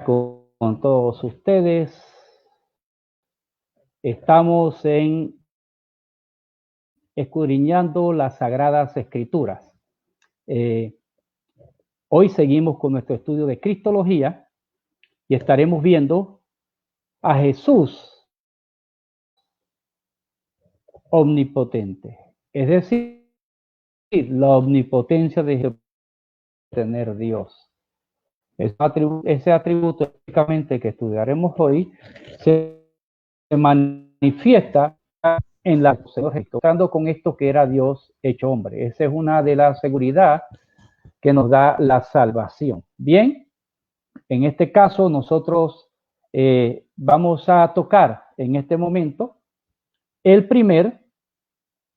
con todos ustedes. Estamos escudriñando las Sagradas Escrituras. Hoy seguimos con nuestro estudio de Cristología y estaremos viendo a Jesús omnipotente, es decir, la omnipotencia de tener Dios. Ese atributo que estudiaremos hoy se manifiesta en la Señor Jesús, tratando con esto que era Dios hecho hombre. Esa es una de las seguridad que nos da la salvación. Bien, en este caso nosotros vamos a tocar en este momento el primer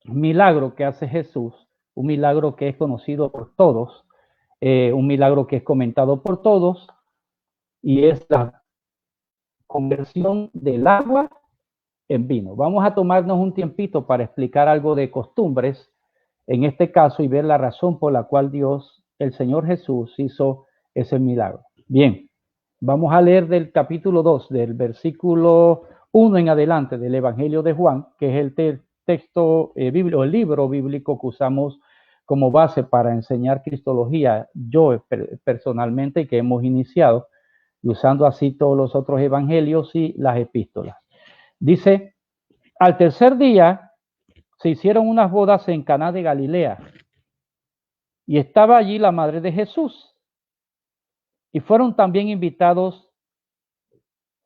milagro que hace Jesús, un milagro que es conocido por todos, un milagro que es comentado por todos, y es la conversión del agua en vino. Vamos a tomarnos un tiempito para explicar algo de costumbres en este caso y ver la razón por la cual Dios, el Señor Jesús, hizo ese milagro. Bien, vamos a leer del capítulo 2, del versículo 1 en adelante del Evangelio de Juan, que es el texto bíblico, el libro bíblico que usamos como base para enseñar cristología, yo personalmente, que hemos iniciado, y usando así todos los otros evangelios y las epístolas. Dice, al tercer día se hicieron unas bodas en Caná de Galilea y estaba allí la madre de Jesús. Y fueron también invitados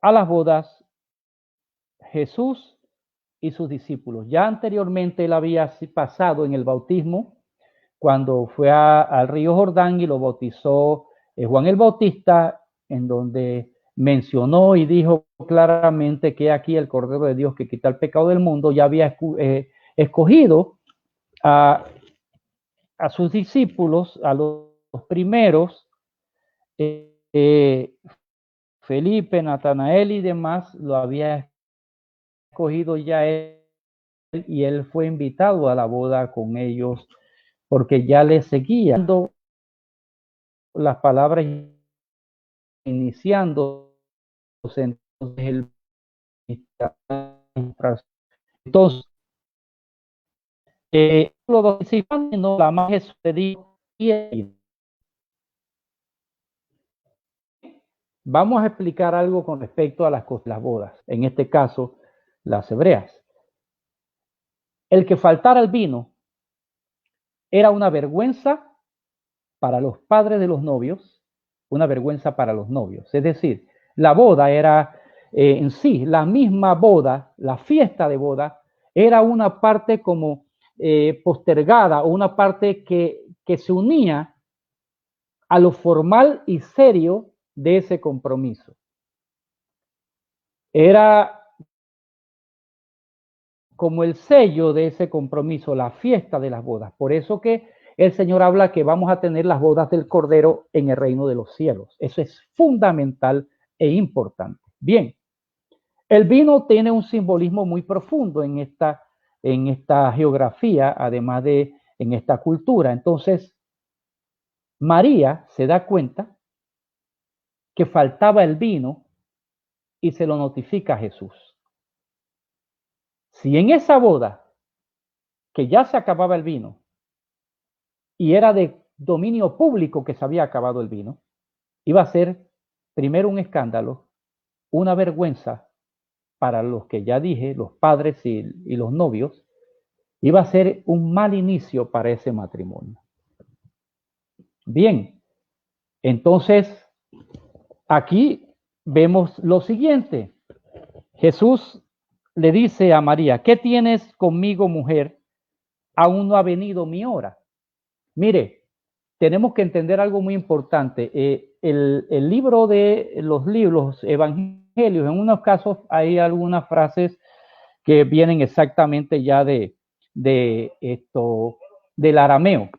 a las bodas Jesús y sus discípulos. Ya anteriormente él había pasado en el bautismo cuando fue al río Jordán y lo bautizó Juan el Bautista, en donde mencionó y dijo claramente que aquí el Cordero de Dios que quita el pecado del mundo. Ya había escogido a sus discípulos, a los primeros, Felipe, Natanael y demás, lo había escogido ya él, y él fue invitado a la boda con ellos porque ya le seguía dando las palabras iniciando. Entonces, los participantes, no, la más Jesús le dijo, vamos a explicar algo con respecto a las bodas, en este caso, las hebreas. El que faltara el vino era una vergüenza para los padres de los novios, una vergüenza para los novios. Es decir, la boda era en sí, la misma boda, la fiesta de boda, era una parte como postergada, o una parte que se unía a lo formal y serio de ese compromiso. Era como el sello de ese compromiso, la fiesta de las bodas. Por eso que el Señor habla que vamos a tener las bodas del Cordero en el reino de los cielos. Eso es fundamental e importante. Bien, el vino tiene un simbolismo muy profundo en esta geografía, además de en esta cultura. Entonces, María se da cuenta que faltaba el vino y se lo notifica a Jesús. Si en esa boda, que ya se acababa el vino, y era de dominio público que se había acabado el vino, iba a ser primero un escándalo, una vergüenza para los que ya dije, los padres y los novios, iba a ser un mal inicio para ese matrimonio. Bien, entonces aquí vemos lo siguiente. Jesús le dice a María, ¿qué tienes conmigo, mujer? Aún no ha venido mi hora. Mire, tenemos que entender algo muy importante. El libro de los evangelios, en unos casos hay algunas frases que vienen exactamente ya del arameo.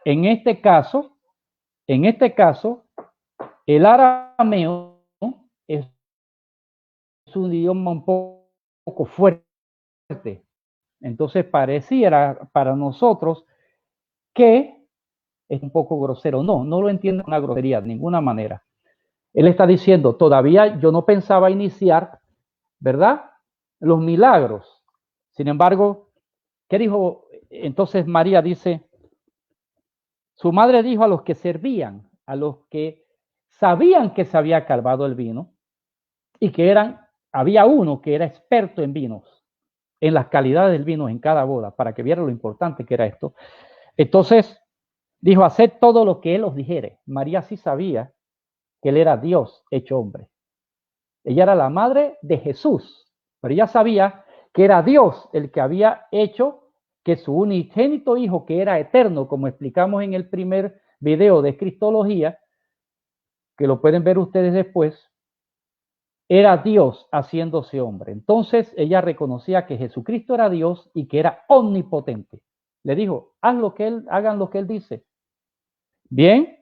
En este caso, el arameo es un idioma un poco fuerte. Entonces pareciera para nosotros que es un poco grosero. No lo entiendo una grosería de ninguna manera. Él está diciendo, todavía yo no pensaba iniciar, ¿verdad?, los milagros. Sin embargo, ¿qué dijo? Entonces María dice, su madre dijo a los que servían, a los que sabían que se había calvado el vino y que había uno que era experto en vinos, en las calidades del vino en cada boda, para que vieran lo importante que era esto. Entonces dijo, haced todo lo que él os dijere. María sí sabía que él era Dios hecho hombre. Ella era la madre de Jesús, pero ella sabía que era Dios el que había hecho que su unigénito hijo, que era eterno, como explicamos en el primer video de Cristología, que lo pueden ver ustedes después, era Dios haciéndose hombre. Entonces ella reconocía que Jesucristo era Dios y que era omnipotente. Le dijo, hagan lo que él dice. Bien.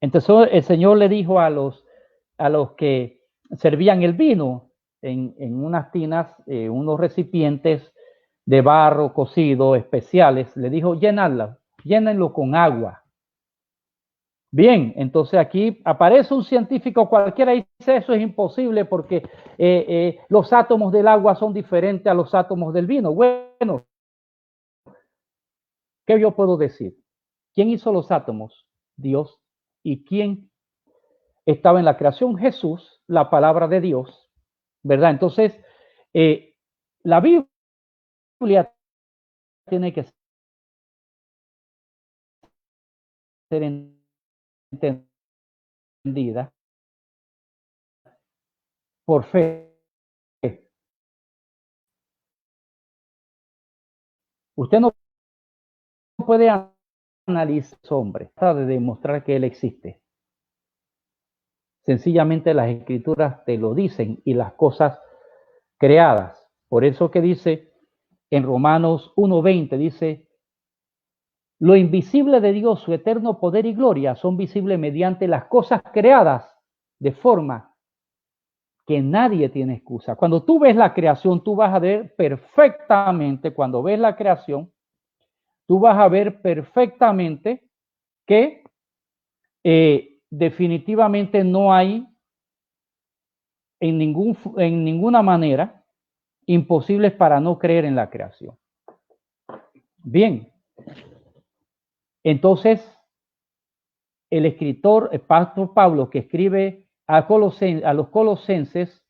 Entonces el Señor le dijo a los que servían el vino en unas tinas, unos recipientes de barro cocido especiales, le dijo, llénenlo con agua. Bien, entonces aquí aparece un científico cualquiera y dice, eso es imposible porque los átomos del agua son diferentes a los átomos del vino. Bueno, ¿qué yo puedo decir? ¿Quién hizo los átomos? Dios. ¿Y quién estaba en la creación? Jesús, la palabra de Dios, ¿verdad? Entonces, la Biblia tiene que ser entendida por fe. Usted no puede analizar hombre, de demostrar que él existe. Sencillamente las escrituras te lo dicen y las cosas creadas. Por eso que dice en Romanos 1:20, dice, lo invisible de Dios, su eterno poder y gloria, son visibles mediante las cosas creadas, de forma que nadie tiene excusa. Cuando tú ves la creación, tú vas a ver perfectamente, cuando ves la creación, tú vas a ver perfectamente que definitivamente no hay en ninguna manera imposibles para no creer en la creación. Bien, entonces el escritor, el pastor Pablo, que escribe a los colosenses,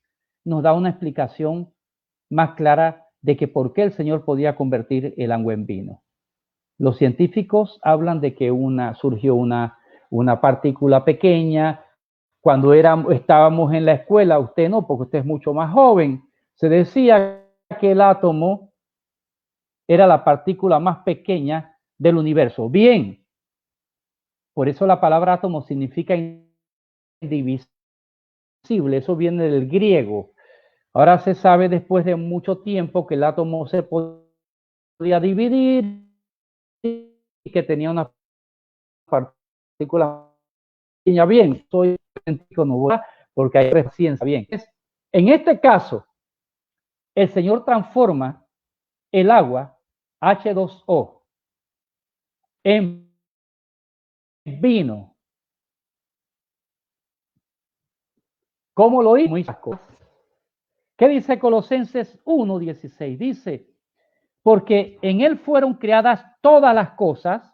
nos da una explicación más clara de que por qué el Señor podía convertir el agua en vino. Los científicos hablan de que surgió una partícula pequeña. Cuando estábamos en la escuela, usted no, porque usted es mucho más joven, se decía que el átomo era la partícula más pequeña del universo. Bien, por eso la palabra átomo significa indivisible, eso viene del griego. Ahora se sabe después de mucho tiempo que el átomo se podía dividir y que tenía una partícula pequeña. Bien, soy científico, no voy porque hay ciencia. Bien, en este caso, el Señor transforma el agua H2O en vino. ¿Cómo lo hizo? ¿Qué dice Colosenses 1:16? Dice, porque en él fueron creadas todas las cosas,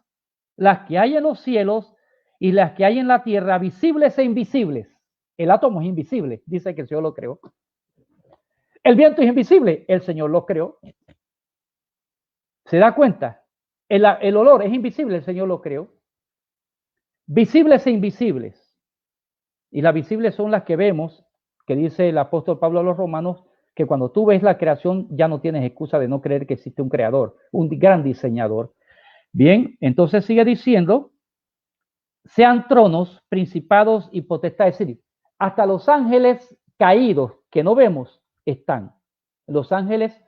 las que hay en los cielos y las que hay en la tierra, visibles e invisibles. El átomo es invisible, dice que el Señor lo creó. El viento es invisible, el Señor lo creó. ¿Se da cuenta? El olor es invisible, el Señor lo creó. Visibles e invisibles. Y las visibles son las que vemos, que dice el apóstol Pablo a los romanos, que cuando tú ves la creación ya no tienes excusa de no creer que existe un creador, un gran diseñador. Bien, entonces sigue diciendo, sean tronos, principados y potestades, es decir, hasta los ángeles caídos que no vemos están. Los ángeles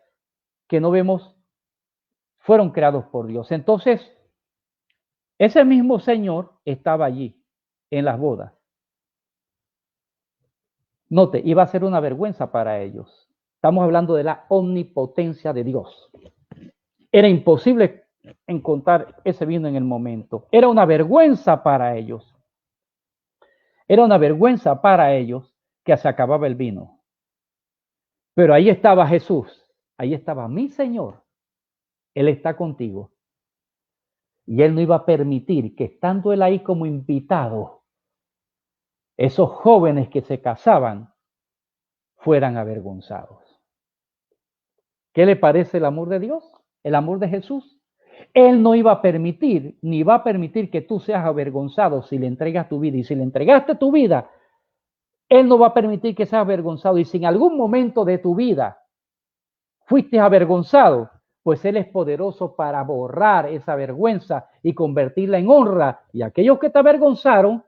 que no vemos fueron creados por Dios. Entonces, ese mismo Señor estaba allí en las bodas. Note, iba a ser una vergüenza para ellos. Estamos hablando de la omnipotencia de Dios. Era imposible encontrar ese vino en el momento. Era una vergüenza para ellos. Era una vergüenza para ellos que se acababa el vino. Pero ahí estaba Jesús, ahí estaba mi Señor. Él está contigo. Y Él no iba a permitir que estando Él ahí como invitado, esos jóvenes que se casaban fueran avergonzados. ¿Qué le parece el amor de Dios? El amor de Jesús. Él no iba a permitir, ni va a permitir que tú seas avergonzado si le entregas tu vida. Y si le entregaste tu vida, Él no va a permitir que seas avergonzado. Y si en algún momento de tu vida fuiste avergonzado, pues Él es poderoso para borrar esa vergüenza y convertirla en honra. Y aquellos que te avergonzaron,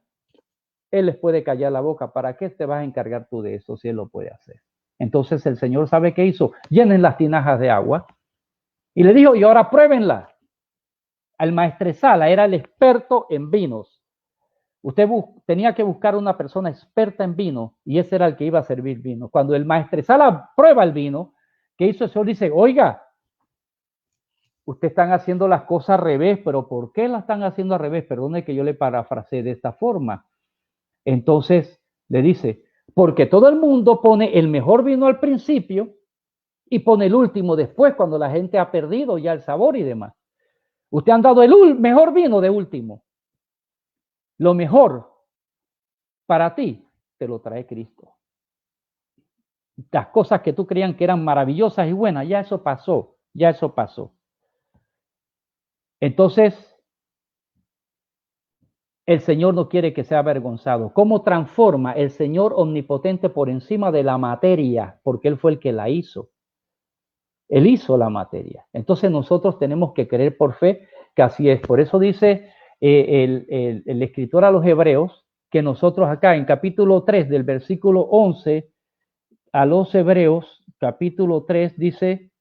Él les puede callar la boca. ¿Para qué te vas a encargar tú de eso si Él lo puede hacer? Entonces el Señor sabe qué hizo. Llenen las tinajas de agua. Y le dijo, y ahora pruébenla. Al maestresala era el experto en vinos. Usted tenía que buscar una persona experta en vino y ese era el que iba a servir vino. Cuando el maestresala prueba el vino, ¿qué hizo el Señor? Dice, oiga, ustedes están haciendo las cosas al revés, pero ¿por qué las están haciendo al revés? Perdone que yo le parafraseé de esta forma. Entonces le dice, porque todo el mundo pone el mejor vino al principio y pone el último después cuando la gente ha perdido ya el sabor y demás. Usted han dado el mejor vino de último. Lo mejor para ti te lo trae Cristo. Las cosas que tú creían que eran maravillosas y buenas, ya eso pasó, ya eso pasó. Entonces, el Señor no quiere que sea avergonzado. ¿Cómo transforma el Señor omnipotente por encima de la materia? Porque Él fue el que la hizo. Él hizo la materia. Entonces nosotros tenemos que creer por fe que así es. Por eso dice el escritor a los Hebreos que nosotros acá en capítulo 3 del versículo 11 a los Hebreos, capítulo 3 dice,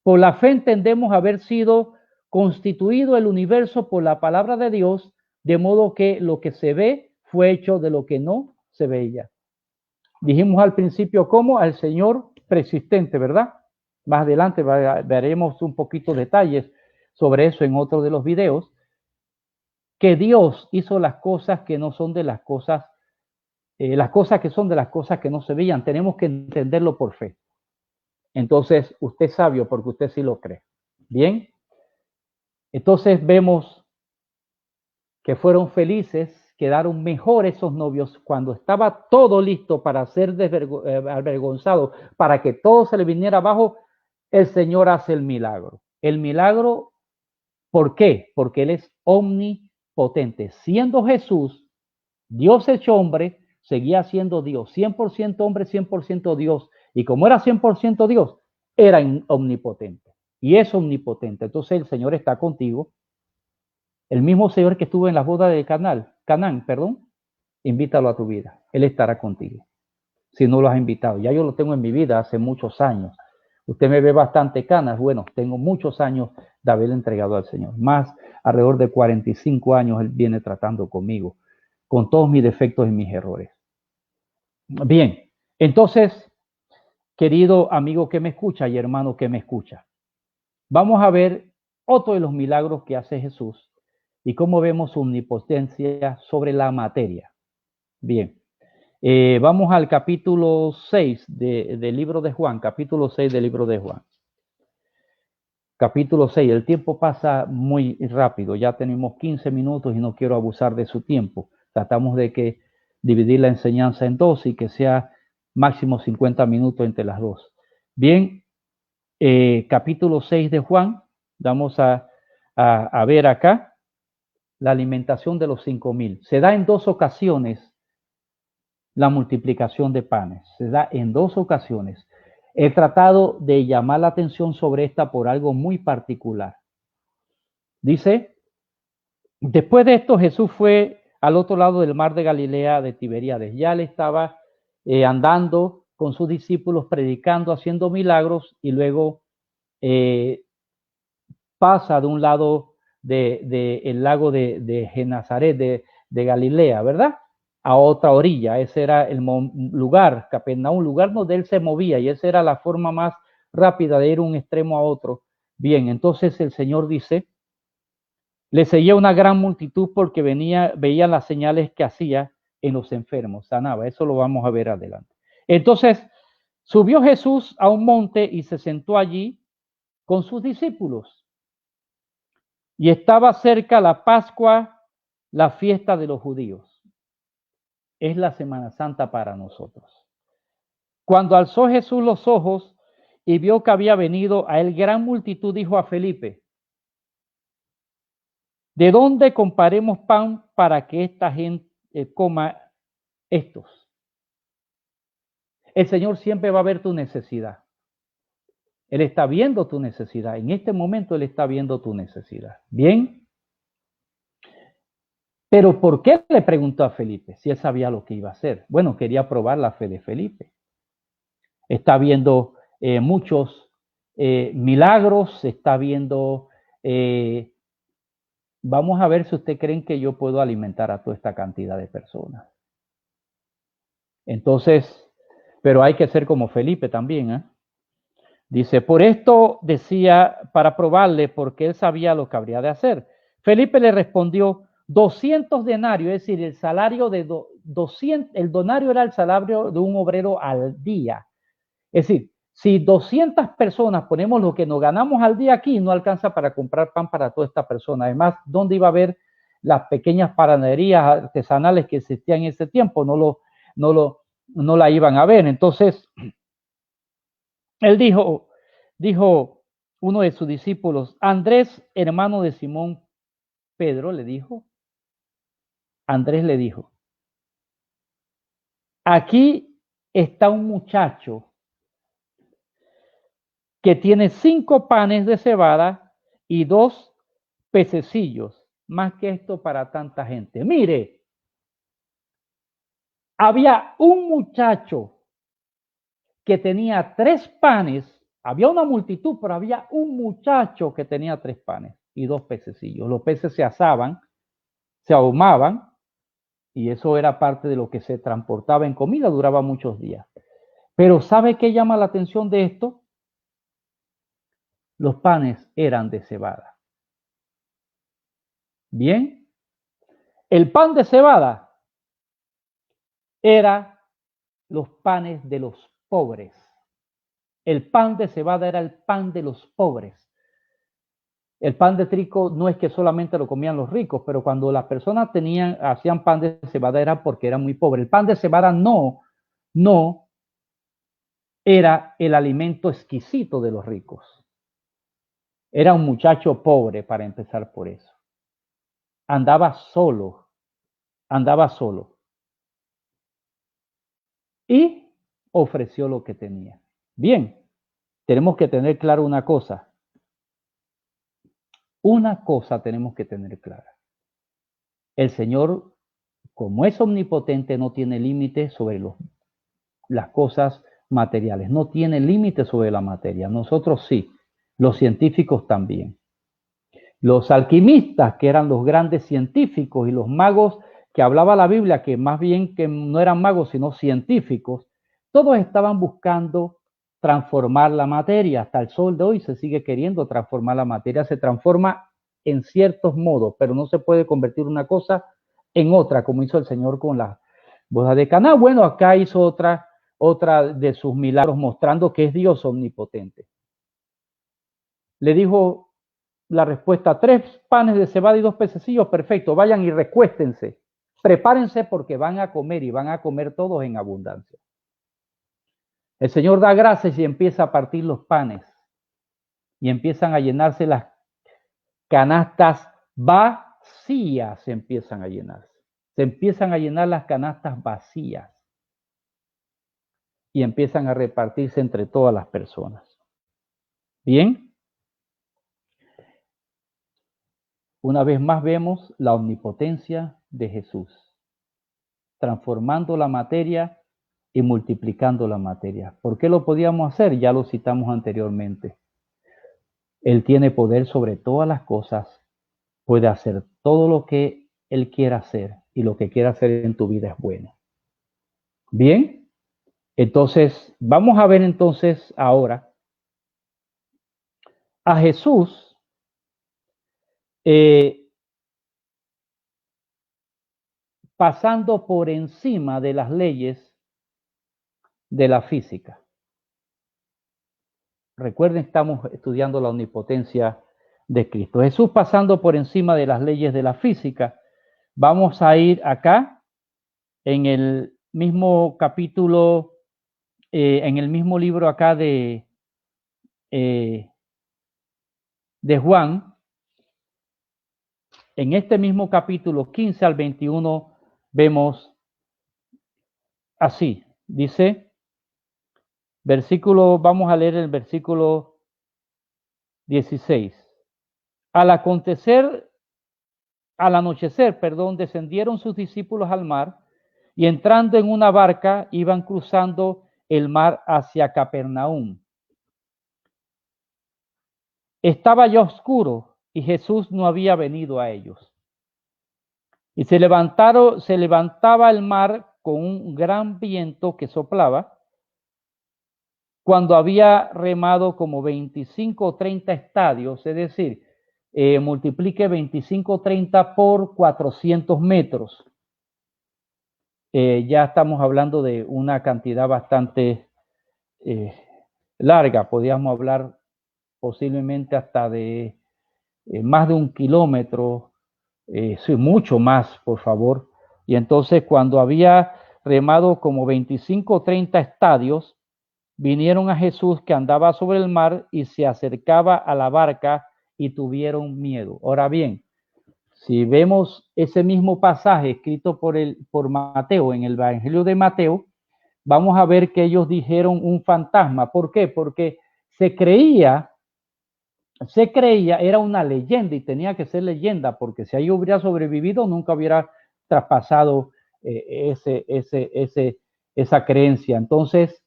por la fe entendemos haber sido constituido el universo por la palabra de Dios, de modo que lo que se ve fue hecho de lo que no se veía. Dijimos al principio cómo al Señor preexistente, ¿verdad? Más adelante veremos un poquito detalles sobre eso en otro de los videos, que Dios hizo las cosas que no son de las cosas que son de las cosas que no se veían. Tenemos que entenderlo por fe. Entonces, usted es sabio porque usted sí lo cree. Bien. Entonces vemos que fueron felices, quedaron mejor esos novios cuando estaba todo listo para ser avergonzado, para que todo se le viniera abajo. El Señor hace el milagro. El milagro, ¿por qué? Porque Él es omnipotente. Siendo Jesús, Dios hecho hombre, seguía siendo Dios, 100% hombre, 100% Dios. Y como era 100% Dios, era omnipotente. Y es omnipotente. Entonces el Señor está contigo. El mismo Señor que estuvo en las bodas de Canaán, invítalo a tu vida. Él estará contigo. Si no lo has invitado. Ya yo lo tengo en mi vida hace muchos años. Usted me ve bastante canas. Bueno, tengo muchos años de haberle entregado al Señor. Más alrededor de 45 años Él viene tratando conmigo, con todos mis defectos y mis errores. Bien, entonces, querido amigo que me escucha y hermano que me escucha, vamos a ver otro de los milagros que hace Jesús y cómo vemos su omnipotencia sobre la materia. Bien, vamos al capítulo 6 del libro de Juan, capítulo 6 del libro de Juan. Capítulo 6, el tiempo pasa muy rápido, ya tenemos 15 minutos y no quiero abusar de su tiempo. Tratamos de dividir la enseñanza en dos y que sea máximo 50 minutos entre las dos. Bien, capítulo 6 de Juan, vamos a ver acá la alimentación de los 5,000. Se da en dos ocasiones la multiplicación de panes, se da en dos ocasiones. He tratado de llamar la atención sobre esta por algo muy particular. Dice, después de esto Jesús fue al otro lado del mar de Galilea de Tiberíades. Ya le estaba andando con sus discípulos, predicando, haciendo milagros y luego pasa de un lado del lago de Genazaret, de Galilea, ¿verdad? A otra orilla. Ese era el lugar, Capernaum, un lugar donde él se movía y esa era la forma más rápida de ir de un extremo a otro. Bien, entonces el Señor dice, le seguía una gran multitud porque veían las señales que hacía. en los enfermos, sanaba. Eso lo vamos a ver adelante. Entonces, subió Jesús a un monte y se sentó allí con sus discípulos. Y estaba cerca la Pascua, la fiesta de los judíos. Es la Semana Santa para nosotros. Cuando alzó Jesús los ojos y vio que había venido a él gran multitud, dijo a Felipe: ¿de dónde comparemos pan para que esta gente coma estos? El Señor siempre va a ver tu necesidad. Él está viendo tu necesidad. En este momento Él está viendo tu necesidad. Bien. Pero ¿por qué le preguntó a Felipe si él sabía lo que iba a hacer? Bueno, quería probar la fe de Felipe. Está viendo muchos milagros, está viendo... vamos a ver si ustedes creen que yo puedo alimentar a toda esta cantidad de personas. Entonces, pero hay que ser como Felipe también, ¿eh? Dice, por esto decía, para probarle, porque él sabía lo que habría de hacer. Felipe le respondió, 200 denarios, es decir, el salario de 200, el denario era el salario de un obrero al día. Es decir, si 200 personas ponemos lo que nos ganamos al día aquí, no alcanza para comprar pan para toda esta persona. Además, ¿dónde iba a haber las pequeñas panaderías artesanales que existían en ese tiempo? No la iban a ver. Entonces, él dijo uno de sus discípulos, Andrés, hermano de Simón Pedro, Andrés le dijo, aquí está un muchacho que tiene 5 panes de cebada y 2 pececillos, más que esto para tanta gente. Mire, había un muchacho que tenía 3 panes, había una multitud, pero había un muchacho que tenía 3 panes y 2 pececillos. Los peces se asaban, se ahumaban, y eso era parte de lo que se transportaba en comida, duraba muchos días. Pero ¿sabe qué llama la atención de esto? Los panes eran de cebada. Bien, el pan de cebada era los panes de los pobres. El pan de cebada era el pan de los pobres. El pan de trigo no es que solamente lo comían los ricos, pero cuando las personas hacían pan de cebada era porque eran muy pobres. El pan de cebada no era el alimento exquisito de los ricos. Era un muchacho pobre, para empezar por eso. Andaba solo. Y ofreció lo que tenía. Bien, tenemos que tener claro una cosa. Una cosa tenemos que tener clara. El Señor, como es omnipotente, no tiene límite sobre las cosas materiales. No tiene límite sobre la materia. Nosotros sí. Los científicos también. Los alquimistas, que eran los grandes científicos, y los magos que hablaba la Biblia, que más bien que no eran magos, sino científicos, todos estaban buscando transformar la materia. Hasta el sol de hoy se sigue queriendo transformar la materia. Se transforma en ciertos modos, pero no se puede convertir una cosa en otra, como hizo el Señor con la boda de Caná. Bueno, acá hizo otra de sus milagros, mostrando que es Dios omnipotente. Le dijo la respuesta, 3 panes de cebada y 2 pececillos, perfecto, vayan y recuéstense, prepárense porque van a comer y van a comer todos en abundancia. El Señor da gracias y empieza a partir los panes y empiezan a llenarse las canastas vacías, se empiezan a llenar las canastas vacías y empiezan a repartirse entre todas las personas. Bien. Una vez más vemos la omnipotencia de Jesús, transformando la materia y multiplicando la materia. ¿Por qué lo podíamos hacer? Ya lo citamos anteriormente. Él tiene poder sobre todas las cosas, puede hacer todo lo que Él quiera hacer, y lo que quiera hacer en tu vida es bueno. Bien, entonces vamos a ver entonces ahora a Jesús pasando por encima de las leyes de la física. Recuerden, estamos estudiando la omnipotencia de Cristo. Jesús pasando por encima de las leyes de la física. Vamos a ir acá en el mismo capítulo, en el mismo libro acá de Juan. En este mismo capítulo 15 al 21 vemos así, dice, vamos a leer el versículo 16. Al anochecer, descendieron sus discípulos al mar y entrando en una barca iban cruzando el mar hacia Capernaum. Estaba ya oscuro y Jesús no había venido a ellos. Y se levantaba el mar con un gran viento que soplaba. Cuando había remado como 25 o 30 estadios, es decir, multiplique 25 o 30 por 400 metros. Ya estamos hablando de una cantidad bastante larga. Podríamos hablar posiblemente hasta de más de 1 kilómetro, sí, mucho más, por favor. Y entonces cuando había remado como 25 o 30 estadios, vinieron a Jesús que andaba sobre el mar y se acercaba a la barca y tuvieron miedo. Ahora bien, si vemos ese mismo pasaje escrito por Mateo en el Evangelio de Mateo, vamos a ver que ellos dijeron un fantasma. ¿Por qué? Porque se creía, era una leyenda y tenía que ser leyenda, porque si ahí hubiera sobrevivido nunca hubiera traspasado esa creencia. Entonces,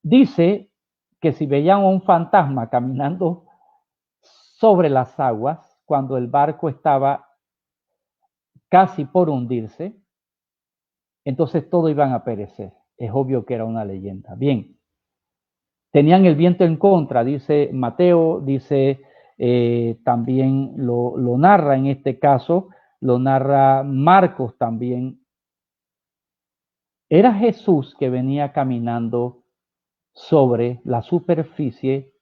dice que si veían a un fantasma caminando sobre las aguas cuando el barco estaba casi por hundirse, entonces todos iban a perecer. Es obvio que era una leyenda. Bien, tenían el viento en contra, dice Mateo, dice también lo narra en este caso, lo narra Marcos también. Era Jesús que venía caminando sobre la superficie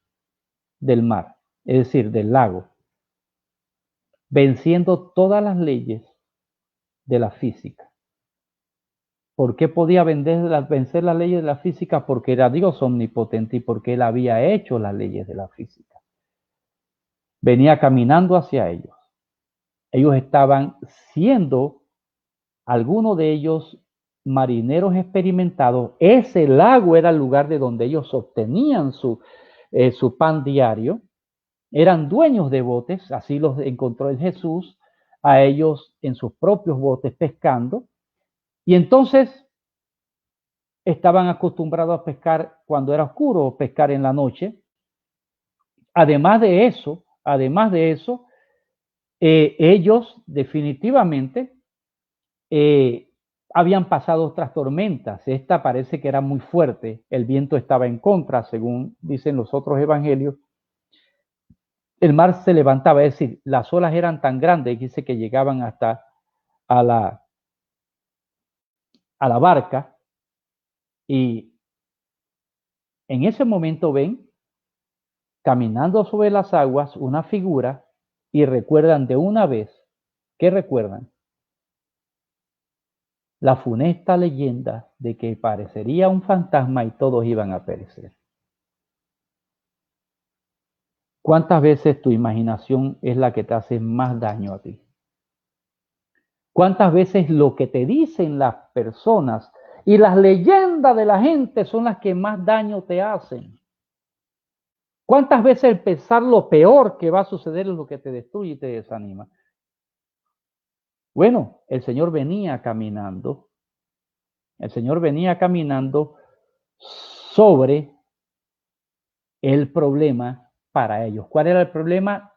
del mar, es decir, del lago, venciendo todas las leyes de la física. ¿Por qué podía vencer las leyes de la física? Porque era Dios omnipotente y porque Él había hecho las leyes de la física. Venía caminando hacia ellos. Ellos estaban siendo, algunos de ellos, marineros experimentados. Ese lago era el lugar de donde ellos obtenían su pan diario. Eran dueños de botes, así los encontró el Jesús, a ellos en sus propios botes pescando. Y entonces estaban acostumbrados a pescar cuando era oscuro o pescar en la noche. Además de eso, ellos definitivamente habían pasado otras tormentas. Esta parece que era muy fuerte. El viento estaba en contra, según dicen los otros evangelios. El mar se levantaba, es decir, las olas eran tan grandes, dice que llegaban hasta a la barca. Y en ese momento ven caminando sobre las aguas una figura y recuerdan de una vez, ¿qué recuerdan? La funesta leyenda de que parecería un fantasma y todos iban a perecer. ¿Cuántas veces tu imaginación es la que te hace más daño a ti? ¿Cuántas veces lo que te dicen las personas y las leyendas de la gente son las que más daño te hacen? ¿Cuántas veces el pensar lo peor que va a suceder es lo que te destruye y te desanima? Bueno, el Señor venía caminando sobre el problema para ellos. ¿Cuál era el problema?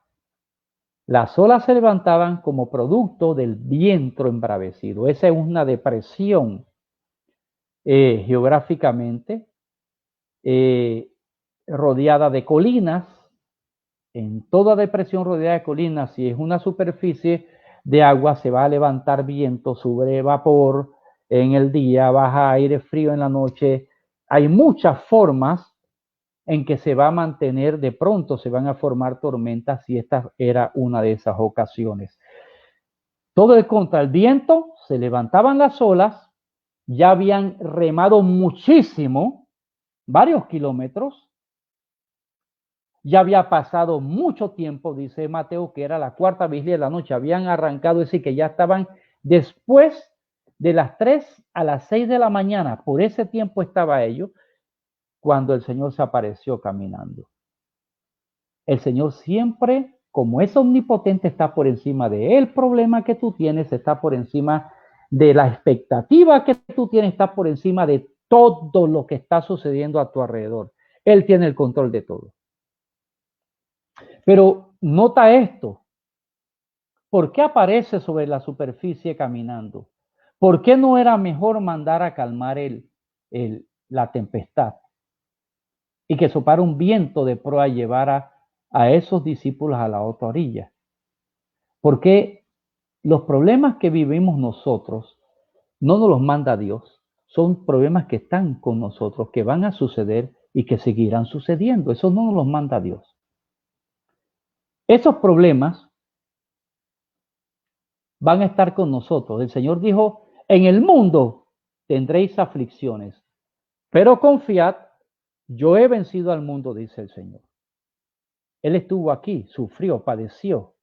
Las olas se levantaban como producto del viento embravecido. Esa es una depresión geográficamente rodeada de colinas. En toda depresión rodeada de colinas, si es una superficie de agua, se va a levantar viento, sube vapor en el día, baja aire frío en la noche. Hay muchas formas en que se va a mantener, de pronto se van a formar tormentas, y esta era una de esas ocasiones. Todo el contra el viento, se levantaban las olas, ya habían remado muchísimo, varios kilómetros, ya había pasado mucho tiempo, dice Mateo, que era la cuarta vigilia de la noche, habían arrancado, es decir, que ya estaban después de las 3 a las 6 de la mañana, por ese tiempo estaba ellos, cuando el Señor se apareció caminando. El Señor siempre, como es omnipotente, está por encima del problema que tú tienes, está por encima de la expectativa que tú tienes, está por encima de todo lo que está sucediendo a tu alrededor. Él tiene el control de todo. Pero nota esto. ¿Por qué aparece sobre la superficie caminando? ¿Por qué no era mejor mandar a calmar la tempestad y que soplara un viento de proa llevara a esos discípulos a la otra orilla? Porque los problemas que vivimos nosotros no nos los manda Dios, son problemas que están con nosotros, que van a suceder y que seguirán sucediendo. Eso no nos los manda Dios. Esos problemas van a estar con nosotros. El Señor dijo, en el mundo tendréis aflicciones, pero confiad, yo he vencido al mundo, dice el Señor. Él estuvo aquí, sufrió, padeció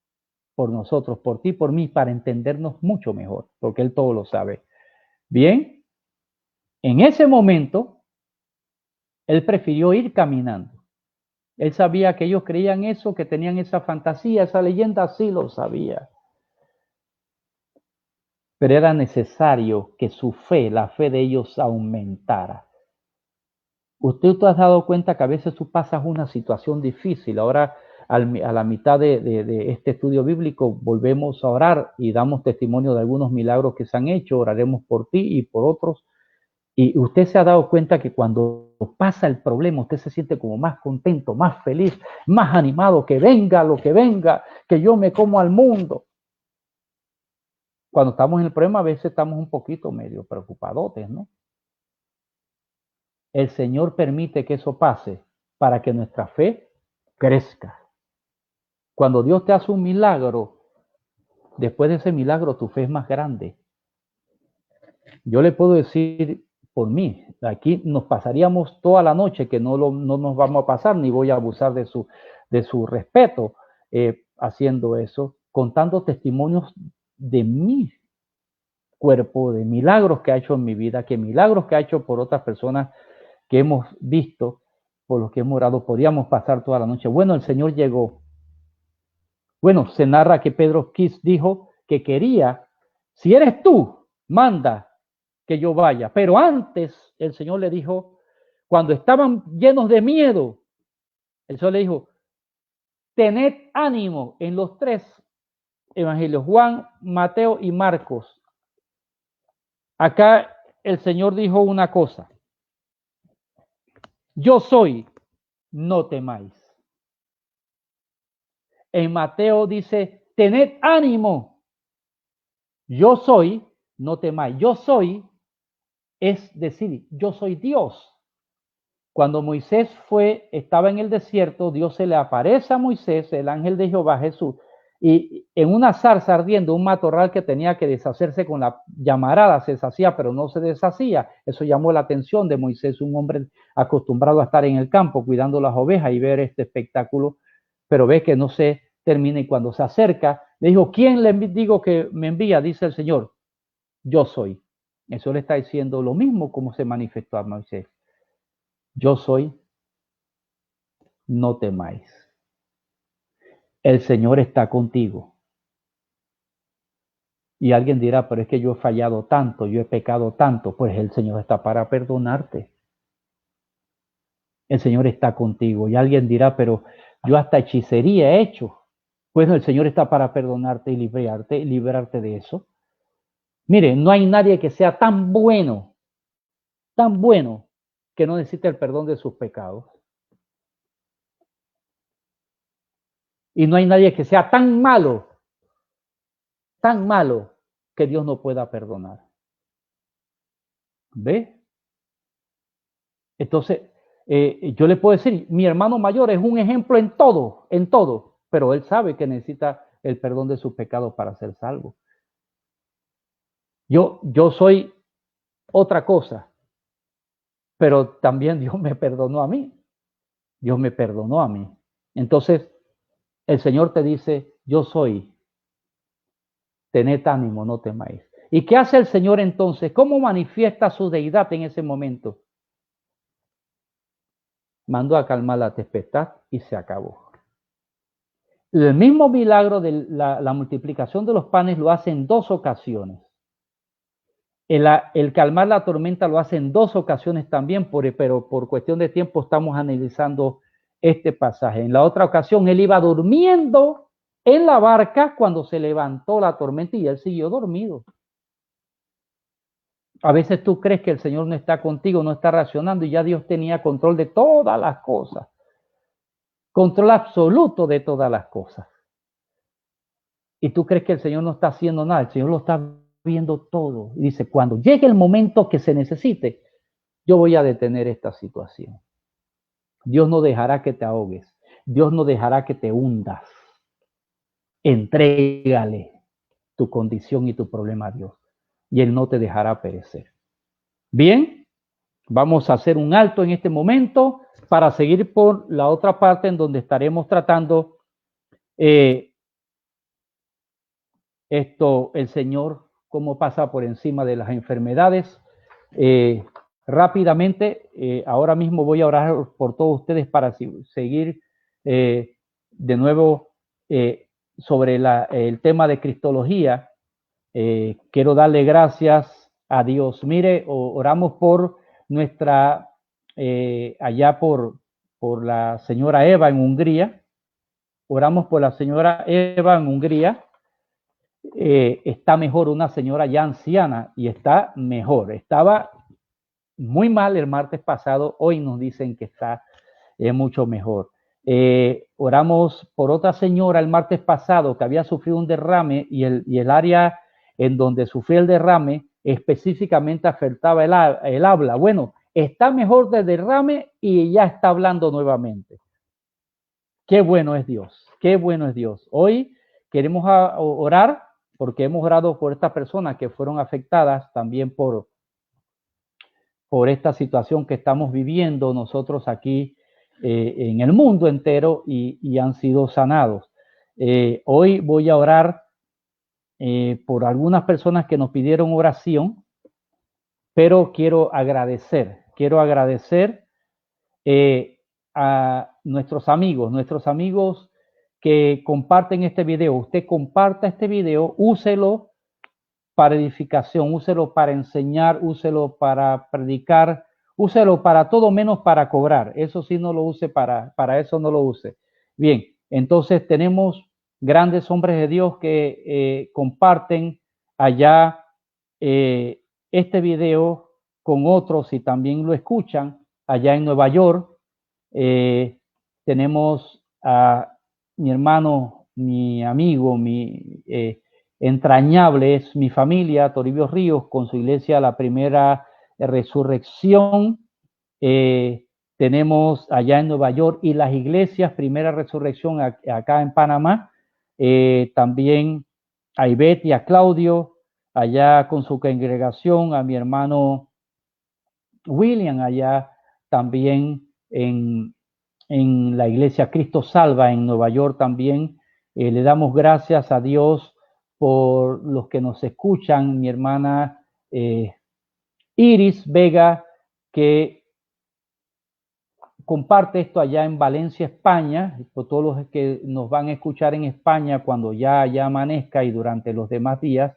por nosotros, por ti, por mí, para entendernos mucho mejor, porque Él todo lo sabe. Bien, en ese momento, Él prefirió ir caminando. Él sabía que ellos creían eso, que tenían esa fantasía, esa leyenda, sí lo sabía. Pero era necesario que su fe, la fe de ellos, aumentara. Usted te has dado cuenta que a veces tú pasas una situación difícil. Ahora, a la mitad de este estudio bíblico, volvemos a orar y damos testimonio de algunos milagros que se han hecho. Oraremos por ti y por otros. Y usted se ha dado cuenta que cuando pasa el problema, usted se siente como más contento, más feliz, más animado, que venga lo que venga, que yo me como al mundo. Cuando estamos en el problema, a veces estamos un poquito medio preocupadotes, ¿no? El Señor permite que eso pase para que nuestra fe crezca. Cuando Dios te hace un milagro, después de ese milagro tu fe es más grande. Yo le puedo decir por mí, aquí nos pasaríamos toda la noche, que no nos vamos a pasar, ni voy a abusar de su respeto haciendo eso, contando testimonios de mi cuerpo, de milagros que ha hecho en mi vida, que milagros que ha hecho por otras personas que hemos visto, por los que hemos orado. Podríamos pasar toda la noche. Bueno, el Señor llegó. Bueno, se narra que Pedro dijo que quería, si eres tú, manda que yo vaya. Pero antes el Señor le dijo, cuando estaban llenos de miedo, el Señor le dijo, tened ánimo. En los 3 evangelios, Juan, Mateo y Marcos, acá el Señor dijo una cosa: yo soy, no temáis. En Mateo dice, tened ánimo, yo soy, no temáis. Yo soy es decir, yo soy Dios. Cuando Moisés estaba en el desierto, Dios se le aparece a Moisés, el ángel de Jehová, Jesús, y en una zarza ardiendo, un matorral que tenía que deshacerse con la llamarada, se deshacía, pero no se deshacía. Eso llamó la atención de Moisés, un hombre acostumbrado a estar en el campo cuidando las ovejas y ver este espectáculo, pero ve que no se termina, y cuando se acerca, le dijo, ¿quién le digo que me envía? Dice el Señor, yo soy. Eso le está diciendo lo mismo como se manifestó a Moisés. Yo soy, no temáis. El Señor está contigo. Y alguien dirá, pero es que yo he fallado tanto, yo he pecado tanto. Pues el Señor está para perdonarte. El Señor está contigo. Y alguien dirá, pero yo hasta hechicería he hecho. Pues el Señor está para perdonarte y librarte de eso. Mire, no hay nadie que sea tan bueno, que no necesite el perdón de sus pecados. Y no hay nadie que sea tan malo tan malo que Dios no pueda perdonar. ¿Ve? Entonces, yo le puedo decir, mi hermano mayor es un ejemplo en todo, pero él sabe que necesita el perdón de sus pecados para ser salvo. Yo soy otra cosa, pero también Dios me perdonó a mí. Dios me perdonó a mí. Entonces, el Señor te dice, yo soy, tened ánimo, no temáis. ¿Y qué hace el Señor entonces? ¿Cómo manifiesta su deidad en ese momento? Mandó a calmar la tempestad y se acabó. El mismo milagro de la multiplicación de los panes lo hace en 2 ocasiones. El calmar la tormenta lo hace en 2 ocasiones también, pero por cuestión de tiempo estamos analizando este pasaje. En la otra ocasión, él iba durmiendo en la barca cuando se levantó la tormenta y él siguió dormido. A veces tú crees que el Señor no está contigo, no está racionando y ya Dios tenía control de todas las cosas. Control absoluto de todas las cosas. Y tú crees que el Señor no está haciendo nada, el Señor lo está viendo todo. Y dice, cuando llegue el momento que se necesite, yo voy a detener esta situación. Dios no dejará que te ahogues. Dios no dejará que te hundas. Entrégale tu condición y tu problema a Dios. Y Él no te dejará perecer. Bien, vamos a hacer un alto en este momento para seguir por la otra parte en donde estaremos tratando el Señor, cómo pasa por encima de las enfermedades. Rápidamente, ahora mismo voy a orar por todos ustedes para seguir de nuevo sobre el tema de cristología. Quiero darle gracias a Dios. Mire, oramos por nuestra, allá por la señora Eva en Hungría. Oramos por la señora Eva en Hungría. Está mejor, una señora ya anciana y está mejor. Estaba muy mal el martes pasado, hoy nos dicen que está mucho mejor. Oramos por otra señora el martes pasado que había sufrido un derrame y el área en donde sufrió el derrame específicamente afectaba el habla. Bueno, está mejor del derrame y ya está hablando nuevamente. Qué bueno es Dios, qué bueno es Dios. Hoy queremos orar porque hemos orado por estas personas que fueron afectadas también por esta situación que estamos viviendo nosotros aquí en el mundo entero y han sido sanados. Hoy voy a orar por algunas personas que nos pidieron oración, pero quiero agradecer a nuestros amigos que comparten este video. Usted comparta este video, úselo para edificación, úselo para enseñar, úselo para predicar, úselo para todo menos para cobrar. Eso sí no lo use para eso no lo use. Bien, entonces tenemos grandes hombres de Dios que comparten allá este video con otros y también lo escuchan allá en Nueva York. Tenemos a mi hermano, mi amigo, mi entrañable es mi familia, Toribio Ríos, con su iglesia La Primera Resurrección. Tenemos allá en Nueva York y las iglesias Primera Resurrección acá en Panamá. También a Ivette y a Claudio, allá con su congregación, a mi hermano William, allá también en la iglesia Cristo Salva en Nueva York también. Le damos gracias a Dios por los que nos escuchan, mi hermana Iris Vega, que comparte esto allá en Valencia, España, por todos los que nos van a escuchar en España cuando ya amanezca y durante los demás días,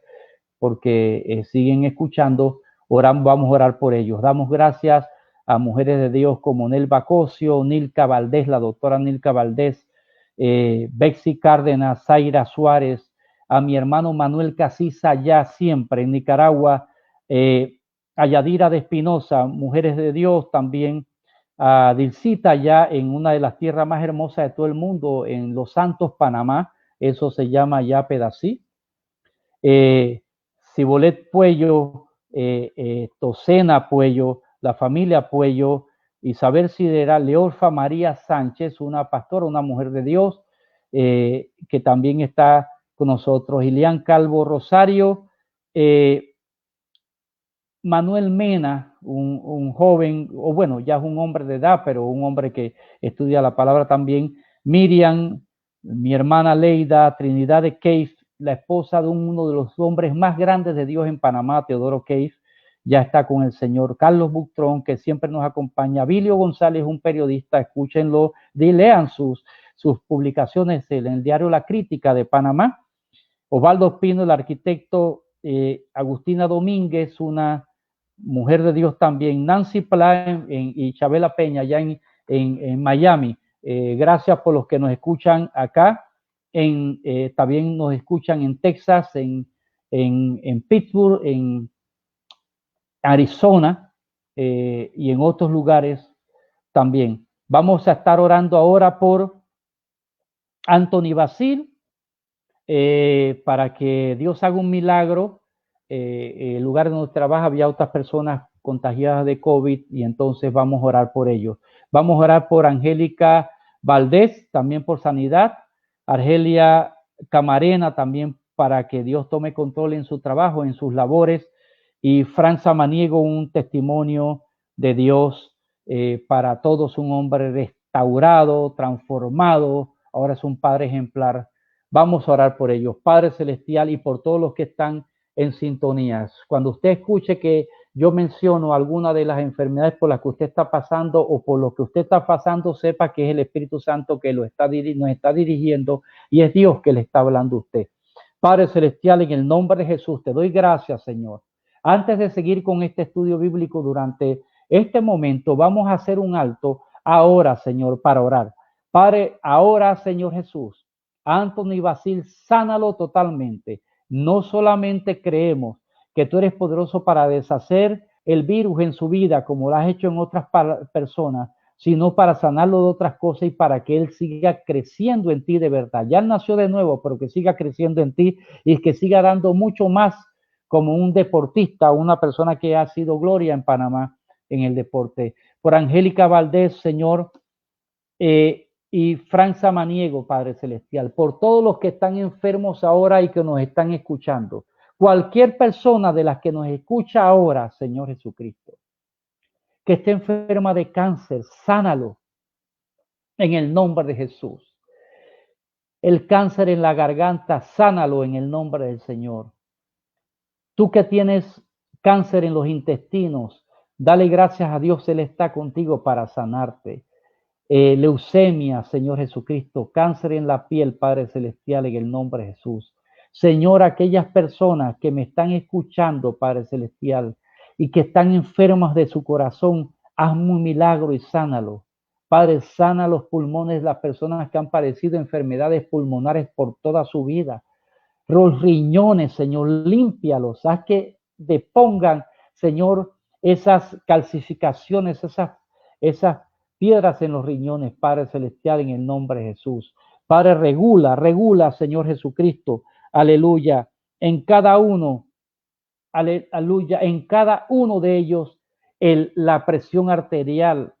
porque siguen escuchando, vamos a orar por ellos. Damos gracias a mujeres de Dios como Nelva Cosio, Nilka Valdés, la doctora Nilka Valdés, Bexy Cárdenas, Zaira Suárez, a mi hermano Manuel Casís allá siempre en Nicaragua, a Yadira de Espinosa, mujeres de Dios también, a Dilcita allá en una de las tierras más hermosas de todo el mundo, en Los Santos, Panamá, eso se llama ya Pedací. Cibolet Puello, Tocena Puello, la familia Puello, Isabel Sidera, Leorfa María Sánchez, una pastora, una mujer de Dios, que también está con nosotros, Ilian Calvo Rosario, Manuel Mena, un joven, o bueno, ya es un hombre de edad, pero un hombre que estudia la palabra también, Miriam, mi hermana Leida, Trinidad de Cave, la esposa de uno de los hombres más grandes de Dios en Panamá, Teodoro Cave, ya está con el señor Carlos Butrón, que siempre nos acompaña, Vilio González, un periodista, escúchenlo, lean sus publicaciones en el diario La Crítica de Panamá, Osvaldo Pino, el arquitecto, Agustina Domínguez, una mujer de Dios también, Nancy Pla y Chabela Peña, allá en Miami. Gracias por los que nos escuchan acá. También nos escuchan en Texas, en Pittsburgh, en Arizona y en otros lugares también. Vamos a estar orando ahora por Anthony Basil, para que Dios haga un milagro. El lugar donde trabaja había otras personas contagiadas de COVID y entonces vamos a orar por ellos. Vamos a orar por Angélica Valdés, también por sanidad. Argelia Camarena, también para que Dios tome control en su trabajo, en sus labores. Y Fran Samaniego, un testimonio de Dios para todos, un hombre restaurado, transformado, ahora es un padre ejemplar. Vamos a orar por ellos, Padre Celestial, y por todos los que están en sintonías. Cuando usted escuche que yo menciono alguna de las enfermedades por las que usted está pasando o por lo que usted está pasando, sepa que es el Espíritu Santo que nos está dirigiendo y es Dios que le está hablando a usted. Padre Celestial, en el nombre de Jesús, te doy gracias, Señor. Antes de seguir con este estudio bíblico durante este momento, vamos a hacer un alto ahora, Señor, para orar. Padre, ahora, Señor Jesús, Anthony Basil, sánalo totalmente. No solamente creemos que tú eres poderoso para deshacer el virus en su vida, como lo has hecho en otras personas, sino para sanarlo de otras cosas y para que él siga creciendo en ti de verdad. Ya él nació de nuevo, pero que siga creciendo en ti y que siga dando mucho más como un deportista, una persona que ha sido gloria en Panamá en el deporte. Por Angélica Valdés, Señor, y Fran Samaniego, Padre Celestial, por todos los que están enfermos ahora y que nos están escuchando. Cualquier persona de las que nos escucha ahora, Señor Jesucristo, que esté enferma de cáncer, sánalo en el nombre de Jesús. El cáncer en la garganta, sánalo en el nombre del Señor. Tú que tienes cáncer en los intestinos, dale gracias a Dios, Él está contigo para sanarte. Leucemia, Señor Jesucristo, cáncer en la piel, Padre Celestial, en el nombre de Jesús. Señor, aquellas personas que me están escuchando, Padre Celestial, y que están enfermas de su corazón, hazme un milagro y sánalo. Padre, sana los pulmones de las personas que han padecido enfermedades pulmonares por toda su vida. Los riñones, Señor, límpialos, haz que depongan, Señor, esas calcificaciones, esas piedras en los riñones, Padre Celestial, en el nombre de Jesús. Padre, regula, Señor Jesucristo, aleluya, en cada uno, aleluya, en cada uno de ellos, la presión arterial,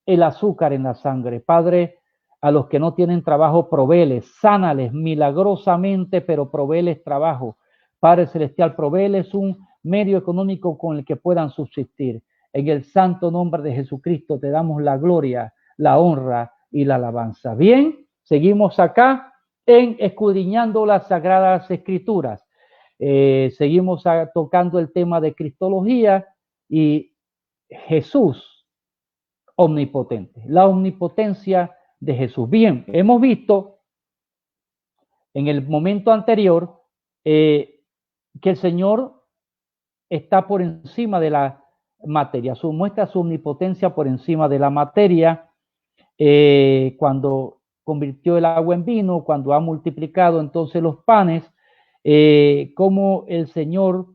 el azúcar en la sangre. Padre, a los que no tienen trabajo, provéles, sánales milagrosamente, pero provéles trabajo. Padre Celestial, provéles un medio económico con el que puedan subsistir. En el santo nombre de Jesucristo te damos la gloria, la honra y la alabanza. Bien, seguimos acá en escudriñando las Sagradas Escrituras. Seguimos tocando el tema de Cristología y Jesús omnipotente, la omnipotencia de Jesús. Bien, hemos visto en el momento anterior que el Señor está por encima de la materia, muestra su omnipotencia por encima de la materia, cuando convirtió el agua en vino, cuando ha multiplicado entonces los panes, como el Señor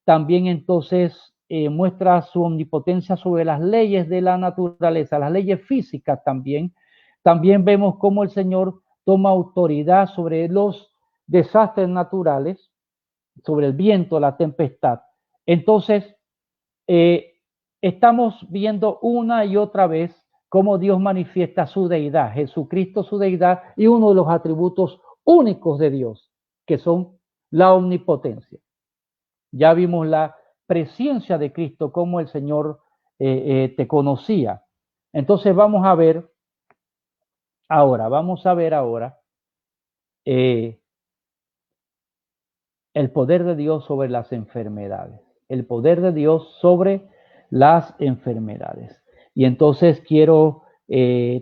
también entonces muestra su omnipotencia sobre las leyes de la naturaleza, las leyes físicas también. También vemos cómo el Señor toma autoridad sobre los desastres naturales, sobre el viento, la tempestad. Entonces, estamos viendo una y otra vez cómo Dios manifiesta su deidad, Jesucristo su deidad, y uno de los atributos únicos de Dios, que son la omnipotencia. Ya vimos la presencia de Cristo, cómo el Señor te conocía. Entonces vamos a ver ahora el poder de Dios sobre las enfermedades. El poder de Dios sobre las enfermedades. Y entonces quiero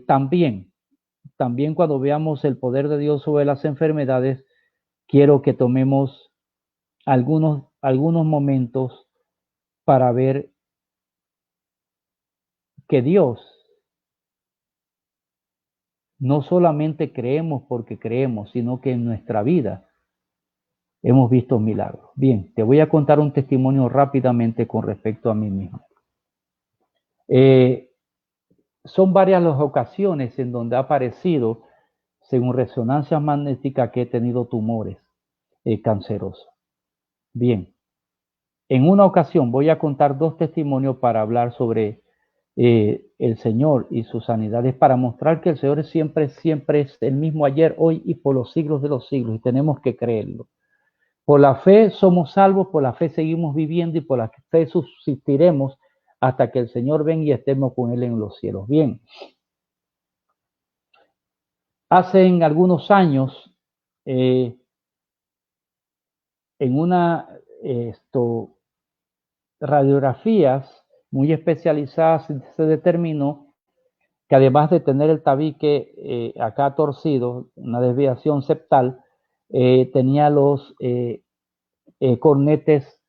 también cuando veamos el poder de Dios sobre las enfermedades, quiero que tomemos algunos momentos para ver que Dios no solamente creemos porque creemos, sino que en nuestra vida hemos visto milagros. Bien, te voy a contar un testimonio rápidamente con respecto a mí mismo. Son varias las ocasiones en donde ha aparecido, según resonancia magnética, que he tenido tumores cancerosos. Bien, en una ocasión voy a contar dos testimonios para hablar sobre el Señor y sus sanidades, para mostrar que el Señor siempre es el mismo ayer, hoy y por los siglos de los siglos, y tenemos que creerlo. Por la fe somos salvos, por la fe seguimos viviendo y por la fe subsistiremos hasta que el Señor venga y estemos con Él en los cielos. Bien, hace algunos años, en una radiografías muy especializadas, se determinó que además de tener el tabique acá torcido, una desviación septal, tenía los cornetes,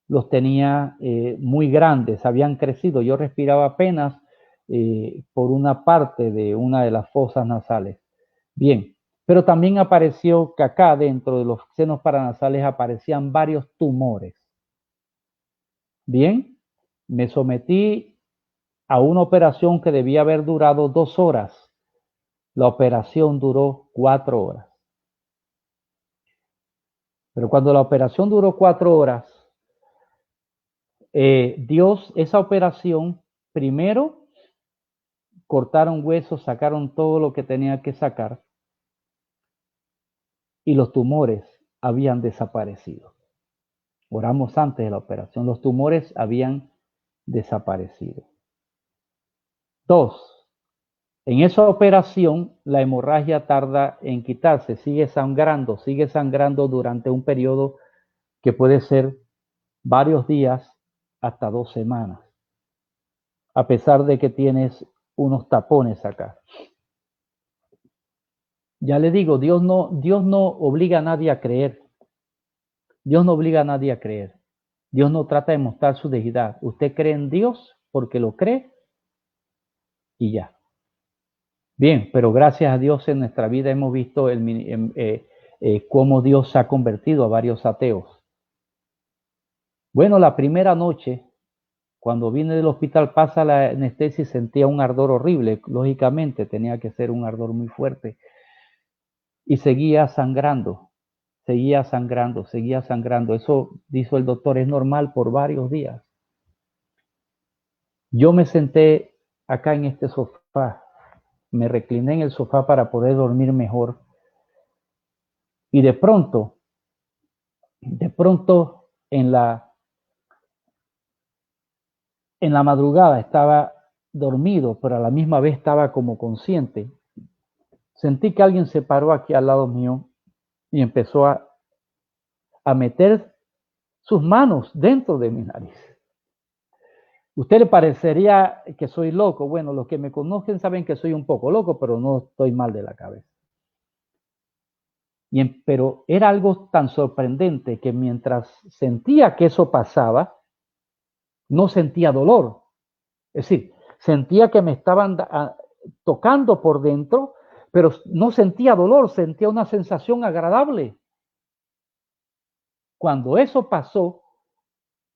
los tenía muy grandes, habían crecido. Yo respiraba apenas por una parte de una de las fosas nasales. Bien, pero también apareció que acá dentro de los senos paranasales aparecían varios tumores. Bien, me sometí a una operación que debía haber durado 2 horas. La operación duró 4 horas. Pero cuando la operación duró 4 horas, Dios, esa operación, primero cortaron huesos, sacaron todo lo que tenía que sacar y los tumores habían desaparecido. Oramos antes de la operación, los tumores habían desaparecido. 2. En esa operación, la hemorragia tarda en quitarse, sigue sangrando durante un periodo que puede ser varios días hasta 2 semanas, a pesar de que tienes unos tapones acá. Ya le digo, Dios no obliga a nadie a creer. Dios no obliga a nadie a creer. Dios no trata de mostrar su deidad. Usted cree en Dios porque lo cree y ya. Bien, pero gracias a Dios en nuestra vida hemos visto cómo Dios ha convertido a varios ateos. Bueno, la primera noche, cuando vine del hospital, pasa la anestesia y sentía un ardor horrible. Lógicamente tenía que ser un ardor muy fuerte. Y seguía sangrando. Eso, dijo el doctor, es normal por varios días. Yo me senté acá en este sofá. Me recliné en el sofá para poder dormir mejor. Y de pronto, en la madrugada estaba dormido, pero a la misma vez estaba como consciente. Sentí que alguien se paró aquí al lado mío y empezó a meter sus manos dentro de mi nariz. Usted le parecería que soy loco. Bueno, los que me conocen saben que soy un poco loco, pero no estoy mal de la cabeza. Pero era algo tan sorprendente que mientras sentía que eso pasaba, no sentía dolor. Es decir, sentía que me estaban tocando por dentro, pero no sentía dolor, sentía una sensación agradable. Cuando eso pasó,